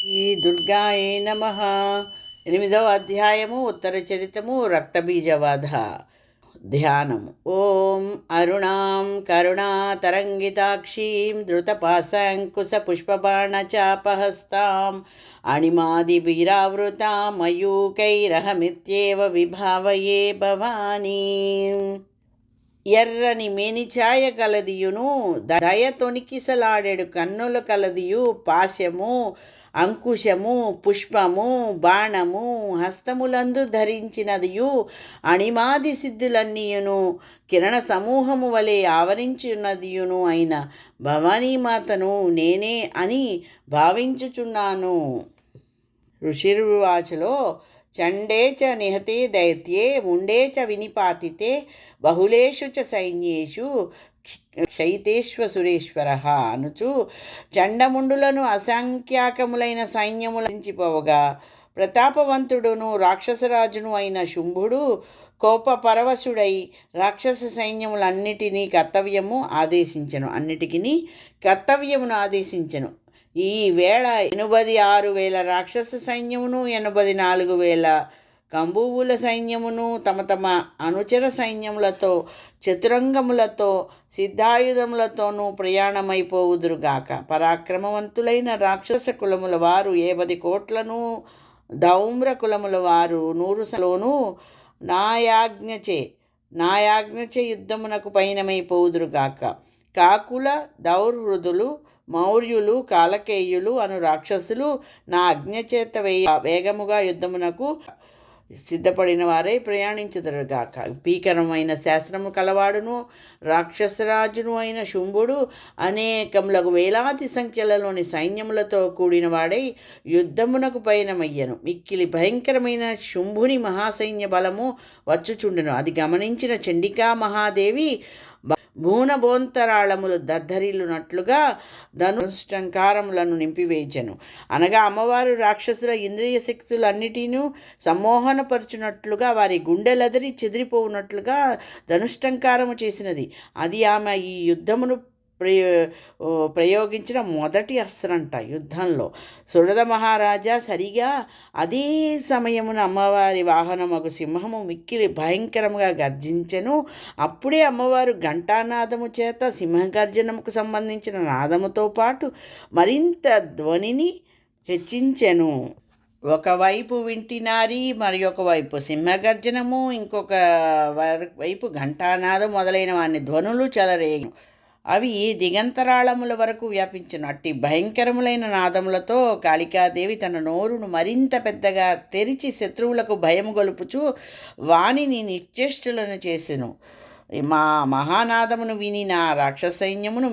ఈ దుర్గాయే నమః. 8వ అధ్యాయము ఉత్తర చరితము రక్తబీజవధ. ధ్యానం. ఓం అరుణాం కరుణాతరంగితాక్షీం ధృతపాశాంకుశపుష్పబాణచాపహస్తాం అణిమాదిభిరావృతాం మయూకైరహమిత్యేవ విభావయే భవానీం. ఎర్రని మేనిఛాయ కలదియును దయ తొణికిసలాడెడు కన్నుల కలదియు పాశము అంకుశము పుష్పము బాణము హస్తములందు ధరించినదియు అణిమాది సిద్ధులన్నీయును కిరణ సమూహము వలె ఆవరించున్నదియును అయిన భవానీమాతను నేనే అని భావించుచున్నాను. ఋషిర్వాచలో చండే చ నిహతే దైత్యే ముండే చ వినిపాతితే బహుళేషు చ సైన్యేషు క్షయితేశ్వసురేశ్వర అనుచు చండముండులను అసంఖ్యాకములైన సైన్యములంచిపోవగా ప్రతాపవంతుడును రాక్షసరాజును అయిన శుంభుడు కోపపరవశుడై రాక్షస సైన్యములన్నిటినీ కర్తవ్యమును ఆదేశించెను. ఈ వేళ 86,000 రాక్షస సైన్యమును 84,000 కంబువుల సైన్యమును తమ తమ అనుచర సైన్యములతో చతురంగములతో సిద్ధాయుధములతోనూ ప్రయాణమైపోవుదురుగాక. పరాక్రమవంతులైన రాక్షస కులముల వారు 70 కోట్లను, ధౌమ్ర కులముల వారు 100 నాయాజ్ఞచే యుద్ధమునకు పయనమైపోవుదురుగాక. కాకుల దౌర్హృదులు మౌర్యులు కాలకేయులు అను రాక్షసులు నా ఆజ్ఞచేత వేగముగా యుద్ధమునకు సిద్ధపడిన వారై ప్రయాణించుదురుగాక. భీకరమైన శాస్త్రము కలవాడును రాక్షసరాజును అయిన శుంభుడు అనేకములకు వేలాది సంఖ్యలలోని సైన్యములతో కూడినవాడై యుద్ధమునకు పయనమయ్యను. మిక్కిలి భయంకరమైన శుంభుని మహాసైన్య బలము వచ్చుచుండును. అది గమనించిన చండికా మహాదేవి భూనబోంతరాళములు దద్దరిల్లునట్లుగా ధనుష్టంకారములను నింపివేచెను. అనగా అమ్మవారు రాక్షసుల ఇంద్రియ శక్తులన్నిటినూ సమ్మోహనపరచునట్లుగా వారి గుండెలదరి చెదిరిపోవునట్లుగా ధనుష్టంకారము చేసినది. అది ఆమె ఈ యుద్ధమును ప్రయోగించిన మొదటి అస్త్రంట. యుద్ధంలో సురథ మహారాజా సరిగా అదే సమయమున అమ్మవారి వాహనమగు సింహము మిక్కిలి భయంకరముగా గర్జించెను. అప్పుడే అమ్మవారు ఘంటానాదము చేత సింహగర్జనముకు సంబంధించిన నాదముతో పాటు మరింత ధ్వనిని హెచ్చించెను. ఒకవైపు వింటినారి, మరి ఒకవైపు సింహగర్జనము, ఇంకొక వైపు ఘంటానాదం మొదలైన వాని ధ్వనులు చెలరేగు. అవి దిగంతరాళముల వరకు వ్యాపించను. అట్టి భయంకరములైన నాదములతో కాళికాదేవి తన నోరును మరింత పెద్దగా తెరిచి శత్రువులకు భయము గొలుపుచు వానిని నిశ్చేష్టులను చేసెను. మా మహానాదమును విని నా రాక్షస సైన్యమును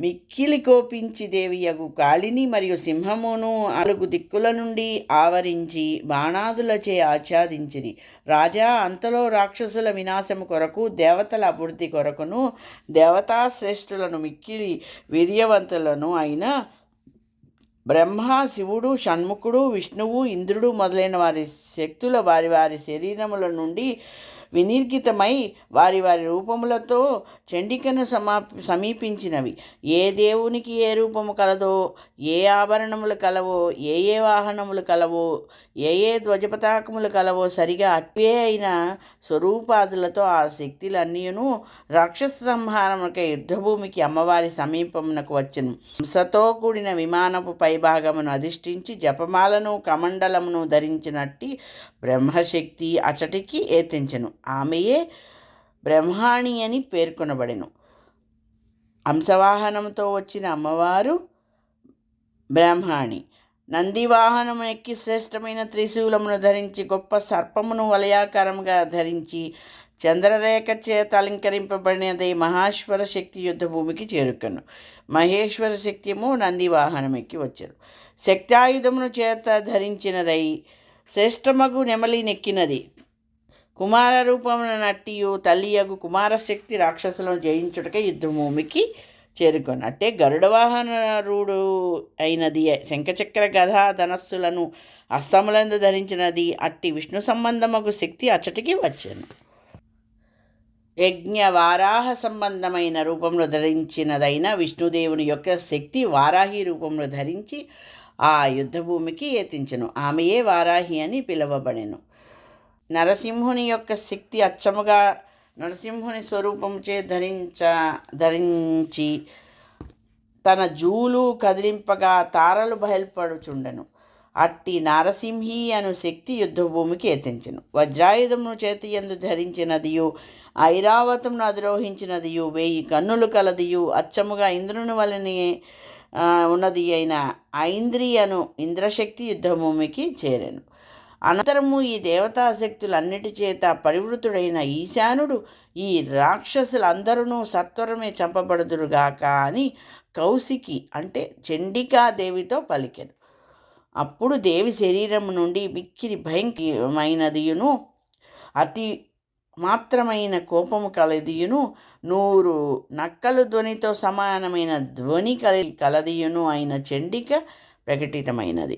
మిక్కిలి కోపించి దేవియగు కాళిని మరియు సింహమును 4 దిక్కుల నుండి ఆవరించి బాణాదులచే ఆచ్ఛాదించిరి. రాజా, అంతలో రాక్షసుల వినాశము కొరకు దేవతల అభివృద్ధి కొరకును దేవతాశ్రేష్ఠులను మిక్కిలి వీర్యవంతులను అయిన బ్రహ్మ, శివుడు, షణ్ముఖుడు, విష్ణువు, ఇంద్రుడు మొదలైన వారి శక్తుల వారి వారి శరీరముల నుండి వినిర్గితమై వారి వారి రూపములతో చండికను సమీపించినవి. ఏ దేవునికి ఏ రూపము కలదో, ఏ ఆభరణములు కలవో, ఏ వాహనములు కలవో, ఏ ధ్వజపతాకములు కలవో సరిగా అట్వే అయిన స్వరూపాదులతో ఆ శక్తులన్నీను రాక్షస సంహారమునకై యుద్ధభూమికి అమ్మవారి సమీపమునకు వచ్చెను. హంసతో కూడిన విమానపు పైభాగమును అధిష్ఠించి జపమాలను కమండలమును ధరించినట్టి బ్రహ్మశక్తి అచటికి ఏతించెను. ఆమెయే బ్రహ్మాణి అని పేర్కొనబడెను. హంసవాహనంతో వచ్చిన అమ్మవారు బ్రహ్మాణి. నందివాహనము ఎక్కి శ్రేష్టమైన త్రిశూలమును ధరించి గొప్ప సర్పమును వలయాకారముగా ధరించి చంద్రరేఖ చేత అలంకరింపబడినదై మహేశ్వర శక్తి యుద్ధభూమికి చేరుకను. మహేశ్వర శక్తిము నందివాహనం ఎక్కి వచ్చారు. శక్తాయుధమును చేత ధరించినదై శ్రేష్టమగు నెమలి నెక్కినది. కుమార రూపమున నట్టియు తల్లియగు కుమారశక్తి రాక్షసులను జయించుటకే యుద్ధభూమికి చేరుకొన్నట్టే గరుడవాహనరుడు అయినది శంఖచక్ర గదా ధనస్సులను హస్తములందు ధరించినది. అట్టి విష్ణు సంబంధమగు శక్తి అచ్చటికి వచ్చాను. యజ్ఞ వారాహ సంబంధమైన రూపంలో ధరించినదైన విష్ణుదేవుని యొక్క శక్తి వారాహి రూపంలో ధరించి ఆ యుద్ధభూమికి ఎత్తించెను. ఆమెయే వారాహి అని పిలువబడెను. నరసింహుని యొక్క శక్తి అచ్చముగా నరసింహుని స్వరూపముచే ధరించి తన జూలు కదిలింపగా తారలు బయల్పడుచుండెను. అట్టి నారసింహి అను శక్తి యుద్ధభూమికి ఎత్తించెను. వజ్రాయుధమును చేతియందు ధరించినదియు, ఐరావతమును అధిరోహించినదియు, 1000 కన్నులు కలదియు, అచ్చముగా ఇంద్రుని వలనే ఉన్నది అయిన ఐంద్రి అను ఇంద్రశక్తి యుద్ధభూమికి చేరెను. అనంతరము ఈ దేవతాశక్తులన్నిటి చేత పరివృతుడైన ఈశానుడు ఈ రాక్షసులందరూ సత్వరమే చంపబడుదురుగాక అని కౌశికి అంటే చండికాదేవితో పలికెను. అప్పుడు దేవి శరీరము నుండి మిక్కిలి భయంకరమైనదియును అతి మాత్రమైన కోపము కలదియును 100 నక్కలు ధ్వనితో సమానమైన ధ్వని కలదియును అయిన చండిక ప్రకటితమైనది.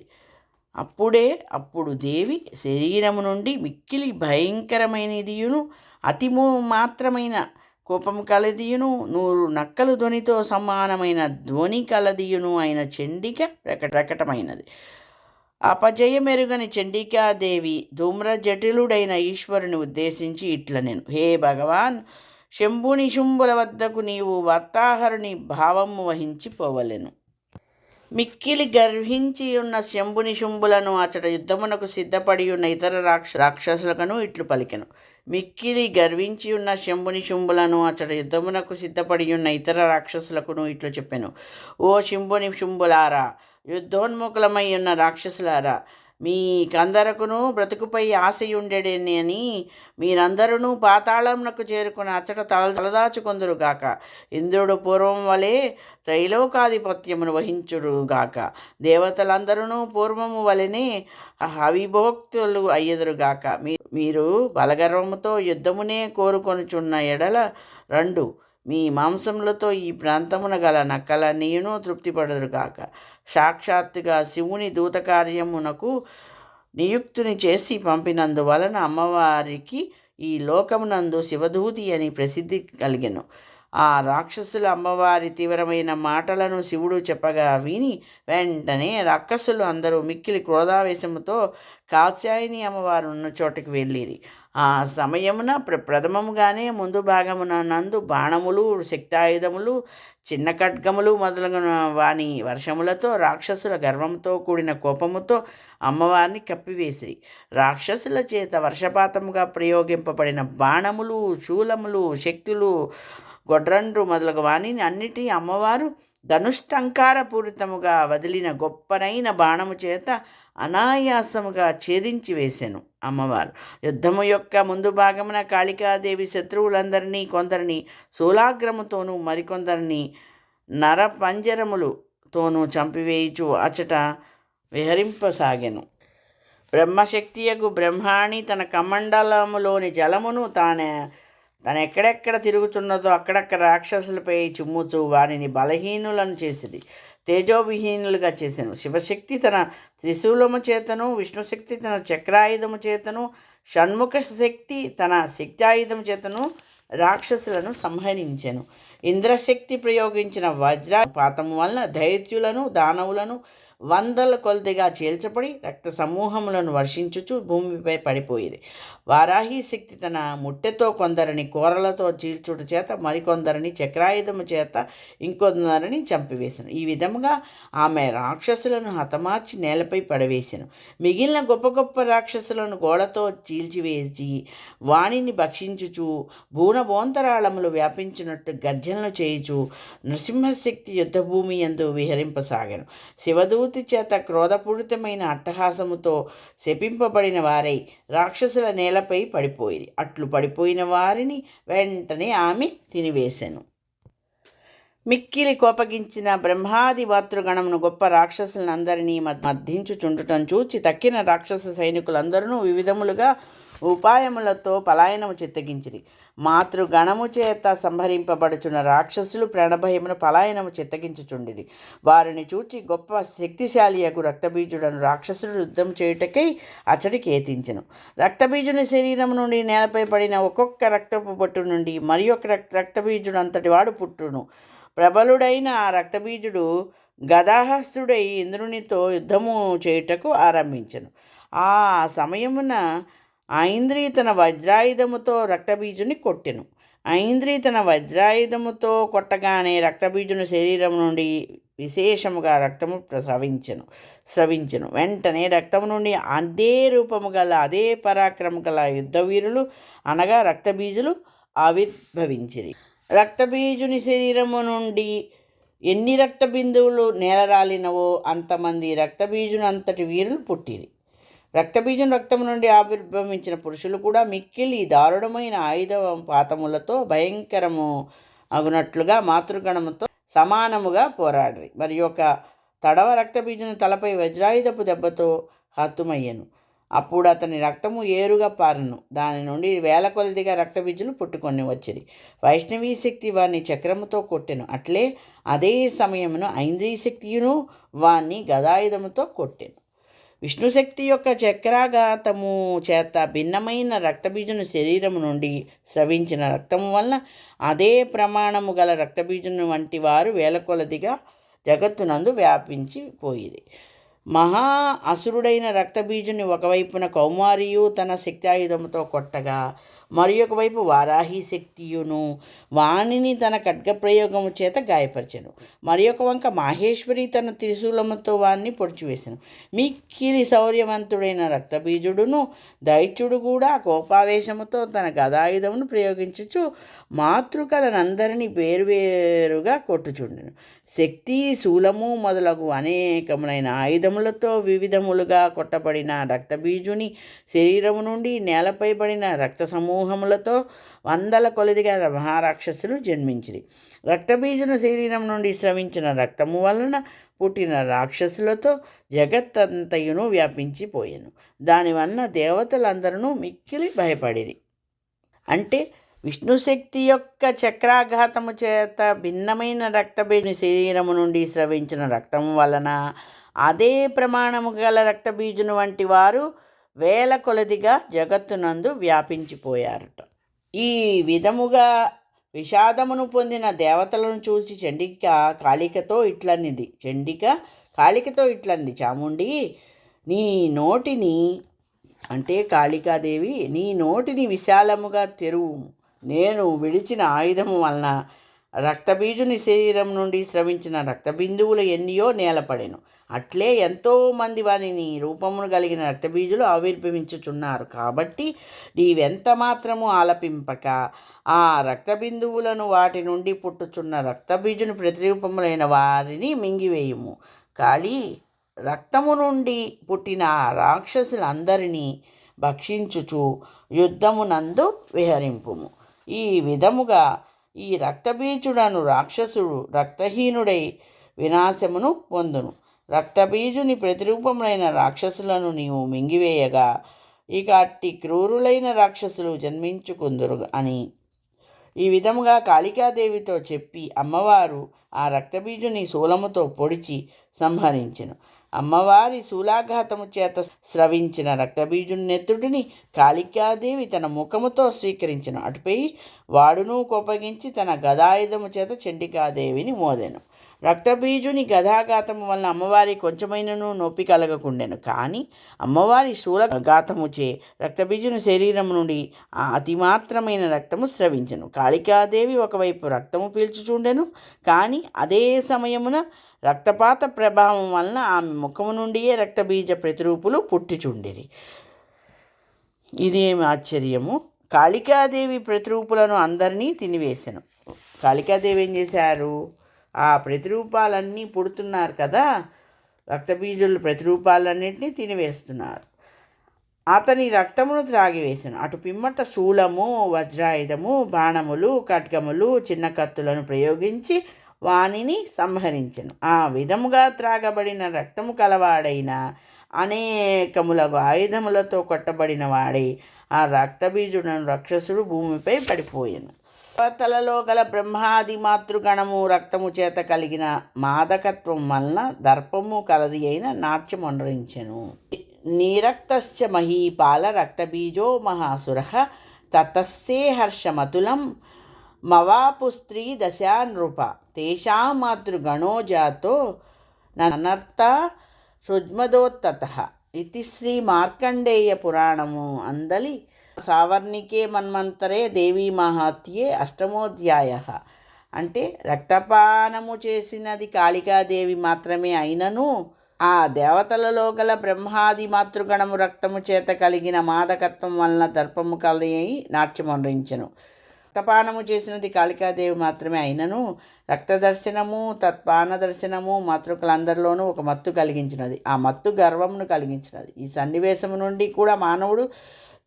అప్పుడు దేవి శరీరము నుండి మిక్కిలి భయంకరమైనదియును అతి మాత్రమైన కోపము కలదియును 100 నక్కలు ధ్వనితో సమానమైన ధ్వని కలదియును అయిన చండిక ప్రకటమైనది. అపజయమెరుగని చండికాదేవి ధూమ్రజటిలుడైన ఈశ్వరుని ఉద్దేశించి ఇట్లనెను: హే భగవాన్, శంభుని శుంభుల వద్దకు నీవు వార్తాహరుని భావము వహించి పోవలెను. మిక్కిలి గర్వించి ఉన్న శంభుని శుంభులను అచట యుద్ధమునకు సిద్ధపడి ఉన్న ఇతర రాక్షసులకును ఇట్లు పలికెను. మిక్కిలి గర్వించి ఉన్న శంభుని శుంభులను అచట యుద్ధమునకు సిద్ధపడి ఉన్న ఇతర రాక్షసులకును ఇట్లు చెప్పెను: ఓ శంభుని శుంభులారా, యుద్ధోన్ముఖులమై ఉన్న రాక్షసులారా, మీకందరకును బ్రతుకుపై ఆశయుండెడని మీరందరూ పాతాళమునకు చేరుకుని అచ్చట తలదాచుకొందురుగాక. ఇంద్రుడు పూర్వం వలె త్రైలోకాధిపత్యమును వహించుడుగాక. దేవతలందరూ పూర్వము వలెనే అవిభోక్తులు అయ్యెదురుగాక. మీరు బలగర్వముతో యుద్ధమునే కోరుకొనుచున్న ఎడల రండు. మీ మాంసములతో ఈ ప్రాంతమున గల నక్కలన్నీయును తృప్తిపడదురుగాక. సాక్షాత్తుగా శివుని దూతకార్యమునకు నియుక్తుని చేసి పంపినందువలన అమ్మవారికి ఈ లోకమునందు శివదూతి అని ప్రసిద్ధి కలిగెను. ఆ రాక్షసుల అమ్మవారి తీవ్రమైన మాటలను శివుడు చెప్పగా విని వెంటనే రాక్షసులు అందరూ మిక్కిలి క్రోధావేశముతో కాత్యాయని అమ్మవారు ఉన్న చోటకి వెళ్ళిరి. ఆ సమయమున ప్రథమముగానే ముందు భాగమున నందు బాణములు, శక్తాయుధములు, చిన్న ఖడ్గములు మొదలగున వాని వర్షములతో రాక్షసుల గర్వంతో కూడిన కోపముతో అమ్మవారిని కప్పివేసిరి. రాక్షసుల చేత వర్షపాతముగా ప్రయోగింపబడిన బాణములు, శూలములు, శక్తులు, గొడ్రండ్రు మొదలగు వాణిని అన్నిటి అమ్మవారు ధనుష్టంకారపూరితముగా వదిలిన గొప్పనైన బాణము చేత అనాయాసముగా ఛేదించి వేసెను. అమ్మవారు యుద్ధము యొక్క ముందు భాగమున కాళికాదేవి శత్రువులందరినీ కొందరిని శూలాగ్రముతోనూ మరికొందరిని నరపంజరములతోనూ చంపివేయుచు అచట విహరింపసాగెను. బ్రహ్మశక్తియగు బ్రహ్మాణి తన కమండలములోని జలమును తనెక్కడెక్కడ తిరుగుతున్నదో అక్కడక్కడ రాక్షసులపై చిమ్ముచు వారిని బలహీనులను చేసింది, తేజోవిహీనులుగా చేసెను. శివశక్తి తన త్రిశూలము చేతను, విష్ణుశక్తి తన చక్రాయుధము చేతను, షణ్ముఖ శక్తి తన శక్తాయుధము చేతను రాక్షసులను సంహరించెను. ఇంద్రశక్తి ప్రయోగించిన వజ్రపాతము వలన దైత్యులను, దానవులను వందల కొలదిగా చీల్చబడి రక్త సమూహములను వర్షించుచు భూమిపై పడిపోయింది. వారాహి శక్తి తన ముట్టెతో కొందరిని కోరలతో చీల్చుట చేత మరికొందరిని చక్రాయుధము చేత ఇంకొందరిని చంపివేశను. ఈ విధముగా ఆమె రాక్షసులను హతమార్చి నేలపై పడవేశను. మిగిలిన గొప్ప గొప్ప రాక్షసులను గోడతో చీల్చివేసి వాణిని భక్షించుచు భూనభోంతరాళములు వ్యాపించినట్టు గర్జనలు చేయుచు నృసింహశక్తి యుద్ధభూమి యందు విహరింపసాగాను. శివదూతి చేత క్రోధపూరితమైన అట్టహాసముతో శపింపబడిన వారై రాక్షసుల నేలపై పడిపోయి అట్లు పడిపోయిన వారిని వెంటనే ఆమె తినివేశెను. మిక్కిలి కోపగించిన బ్రహ్మాది మాతృగణమును గొప్ప రాక్షసులందరినీ మర్దించుచుండుటం చూచి తక్కిన రాక్షస సైనికులందరూ వివిధములుగా ఉపాయములతో పలాయనము చిత్తగించిరి. మాతృగణము చేత సంహరింపబడుచున్న రాక్షసులు ప్రాణభయమును పలాయనము చిత్తగించుచుండిరి. వారిని చూచి గొప్ప శక్తిశాలియగు రక్తబీజుడను రాక్షసుడు యుద్ధం చేయుటకై అతడికి ఏతించెను. రక్తబీజుని శరీరం నుండి నేలపై పడిన ఒక్కొక్క రక్తపు బొట్టు నుండి మరి ఒక రక్తబీజుడు అంతటి వాడు పుట్టును. ప్రబలుడైన ఆ రక్తబీజుడు గదాహస్తుడై ఇంద్రునితో యుద్ధము చేయుటకు ఆరంభించెను. ఆ సమయమున ఐంద్రి తన వజ్రాయుధముతో రక్తబీజుని కొట్టెను. ఐంద్రి తన వజ్రాయుధముతో కొట్టగానే రక్తబీజుని శరీరం నుండి విశేషముగా రక్తము స్రవించెను. వెంటనే రక్తము నుండి అదే రూపము గల అదే పరాక్రమ గల యుద్ధవీరులు అనగా రక్తబీజులు ఆవిర్భవించిరి. రక్తబీజుని శరీరము నుండి ఎన్ని రక్తబిందువులు నేలరాలినవో అంతమంది రక్తబీజునంతటి వీరులు పుట్టిరి. రక్తబీజం రక్తము నుండి ఆవిర్భవించిన పురుషులు కూడా మిక్కిలి దారుణమైన ఆయుధ పాతములతో భయంకరము అగునట్లుగా మాతృగణముతో సమానముగా పోరాడిరి. మరి ఒక తడవ రక్తబీజుని తలపై వజ్రాయుధపు దెబ్బతో హతుమయ్యను. అప్పుడు అతని రక్తము ఏరుగా పారను. దాని నుండి వేల కొలదిగా రక్తబీజులు పుట్టుకొని వచ్చిరి. వైష్ణవీ శక్తి వారిని చక్రముతో కొట్టెను. అట్లే అదే సమయమును ఐంద్రీ శక్తియును వారిని గదాయుధముతో కొట్టెను. విష్ణుశక్తి యొక్క చక్రాఘాతము చేత భిన్నమైన రక్తబీజుని శరీరము నుండి స్రవించిన రక్తము వలన అదే ప్రమాణము గల రక్తబీజుని వంటి వారు వేల కొలదిగా జగత్తునందు వ్యాపించిపోయిరి. మహా అసురుడైన రక్తబీజుని ఒకవైపున కౌమారియు తన శక్తాయుధముతో కొట్టగా, మరి ఒకవైపు వారాహి శక్తియును వాణిని తన ఖడ్గప్రయోగము చేత గాయపరిచెను. మరి ఒక వంక మాహేశ్వరి తన త్రిశూలముతో వాణ్ణి పొడిచివేసెను. మిక్కిలి శౌర్యవంతుడైన రక్తబీజుడును దైత్యుడు కూడా కోపావేశముతో తన గదాయుధమును ప్రయోగించుచు మాతృకలనందరినీ వేరువేరుగా కొట్టుచుండెను. శక్తి, శూలము మొదలగు అనేకములైన ఆయుధములతో వివిధములుగా కొట్టబడిన రక్తబీజుని శరీరము నుండి నేలపై పడిన రక్త సమూహములతో వందల కొలదిగా మహారాక్షసులు జన్మించిరి. రక్తబీజుని శరీరం నుండి స్రవించిన రక్తము వలన పుట్టిన రాక్షసులతో జగత్తంతయును వ్యాపించిపోయెను. దానివలన దేవతలందరూ మిక్కిలి భయపడిరి. అంటే విష్ణుశక్తి యొక్క చక్రాఘాతము చేత భిన్నమైన రక్తబీజుని శరీరము నుండి స్రవించిన రక్తము వలన అదే ప్రమాణము గల రక్తబీజుని వంటి వారు వేల కొలదిగా జగత్తునందు వ్యాపించిపోయారట. ఈ విధముగా విషాదమును పొందిన దేవతలను చూసి చండిక కాళికతో ఇట్లనింది, చాముండి నీ నోటిని, అంటే కాళికాదేవి, నీ నోటిని విశాలముగా తెరువు. నేను విడిచిన ఆయుధము వలన రక్తబీజుని శరీరం నుండి స్రవించిన రక్తబిందువులు ఎన్నియో నేలపడెను. అట్లే ఎంతోమంది వారిని రూపమును కలిగిన రక్తబీజులు ఆవిర్భవించుచున్నారు. కాబట్టి నీవెంత మాత్రము ఆలపింపక ఆ రక్తబిందువులను వాటి నుండి పుట్టుచున్న రక్తబీజుని ప్రతిరూపములైన వారిని మింగివేయుము. కాళీ, రక్తము నుండి పుట్టిన రాక్షసులందరినీ భక్షించుచు యుద్ధమునందు విహరింపుము. ఈ విధముగా ఈ రక్తబీజుడను రాక్షసుడు రక్తహీనుడై వినాశమును పొందును. రక్తబీజుని ప్రతిరూపములైన రాక్షసులను నీవు మింగివేయగా ఇక అట్టి క్రూరులైన రాక్షసులు జన్మించుకుందురు అని ఈ విధముగా కాళికాదేవితో చెప్పి అమ్మవారు ఆ రక్తబీజుని శూలముతో పొడిచి సంహరించెను. అమ్మవారి శూలాఘాతము చేత స్రవించిన రక్తబీజుని నెత్తుడిని కాళికాదేవి తన ముఖముతో స్వీకరించెను. అటుపై వాడును కోపగించి తన గదాయుధము చేత చండికాదేవిని మోదెను. రక్తబీజుని గదాఘాతము వలన అమ్మవారి కొంచెమైనను నొప్పి కలగకుండెను. కానీ అమ్మవారి శూలఘాతముచే రక్తబీజుని శరీరం నుండి అతిమాత్రమైన రక్తము స్రవించెను. కాళికాదేవి ఒకవైపు రక్తము పీల్చుచుండెను. కానీ అదే సమయమున రక్తపాత ప్రభావం వలన ఆమె ముఖము నుండియే రక్తబీజ ప్రతిరూపులు పుట్టిచుండిరి. ఇదేమి ఆశ్చర్యము! కాళికాదేవి ప్రతిరూపులను అందరినీ తినివేశను. కాళికాదేవి ఏం చేశారు? ఆ ప్రతిరూపాలన్నీ పుడుతున్నారు కదా, రక్తబీజుల ప్రతిరూపాలన్నింటినీ తినివేస్తున్నారు. అతని రక్తమును త్రాగివేశాను. అటు పిమ్మట శూలము, వజ్రాయుధము, బాణములు, ఖడ్గములు, చిన్న కత్తులను ప్రయోగించి వానిని సంహరించెను. ఆ విధముగా త్రాగబడిన రక్తము కలవాడైన అనేకములకు ఆయుధములతో కొట్టబడిన వాడై ఆ రక్తబీజుడను రాక్షసుడు భూమిపై పడిపోయాను. దేవతలలో గల బ్రహ్మాది మాతృగణము రక్తము చేత కలిగిన మాదకత్వం వలన దర్పము కలది అయిన నాట్యం అనురించెను. నిరక్తశ్చ మహీపాల రక్తబీజో మహాసురః తతస్తే హర్షమతులం మవాపుస్త్రీ దశా నృప తేషాం మాతృగణో జాతో ననర్త సృజ్మదోత్తత ఇది శ్రీ మార్కండేయ పురాణము అందలి సావర్ణికే మన్మంతరే దేవీ మహాత్యే అష్టమోధ్యాయ. అంటే రక్తపానము చేసినది కాళికాదేవి మాత్రమే అయినను ఆ దేవతలలో గల బ్రహ్మాది మాతృగణము రక్తము చేత కలిగిన మాదకత్వం వలన దర్పము కలిగి నాట్యమొనరించెను. రక్తపానము చేసినది కాళికాదేవి మాత్రమే అయినను రక్తదర్శనము తత్పాన దర్శనము మాతృకులందరిలోనూ ఒక మత్తు కలిగించినది. ఆ మత్తు గర్వమును కలిగించినది. ఈ సన్నివేశము నుండి కూడా మానవుడు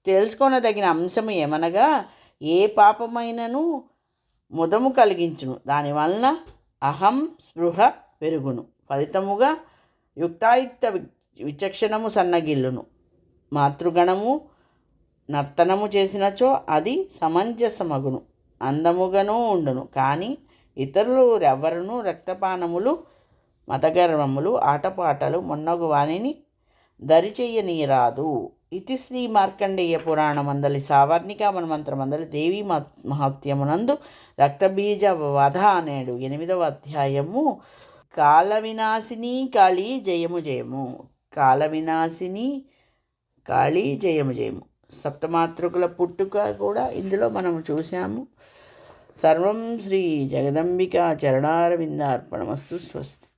తెలుసుకొనదగిన అంశము ఏమనగా, ఏ పాపమైనను ముదము కలిగించును, దానివలన అహం స్పృహ పెరుగును, ఫలితముగా యుక్తాయుక్త విచక్షణము సన్నగిల్లును. మాతృగణము నర్తనము చేసినచో అది సమంజసమగును, అందముగాను ఉండును. కానీ ఇతరులు ఎవరునూ రక్తపానములు మతగర్వములు ఆటపాటలు మొన్నగు వానిని దరిచెయ్యనీయరాదు. ఇది శ్రీ మార్కండేయ పురాణమందలి సావర్ణిక మన్మంత్రమందలి దేవీ మహాత్యమునందు రక్తబీజ వధ అనేడు 8వ అధ్యాయము. కాలవినాశిని కాళీ జయము జయము. కాలవినాశిని కాళీ జయము జయము. సప్తమాతృకుల పుట్టుక కూడా ఇందులో మనం చూసాము. సర్వం శ్రీ జగదంబిక చరణారవిందార్పణమస్తు. స్వస్తి.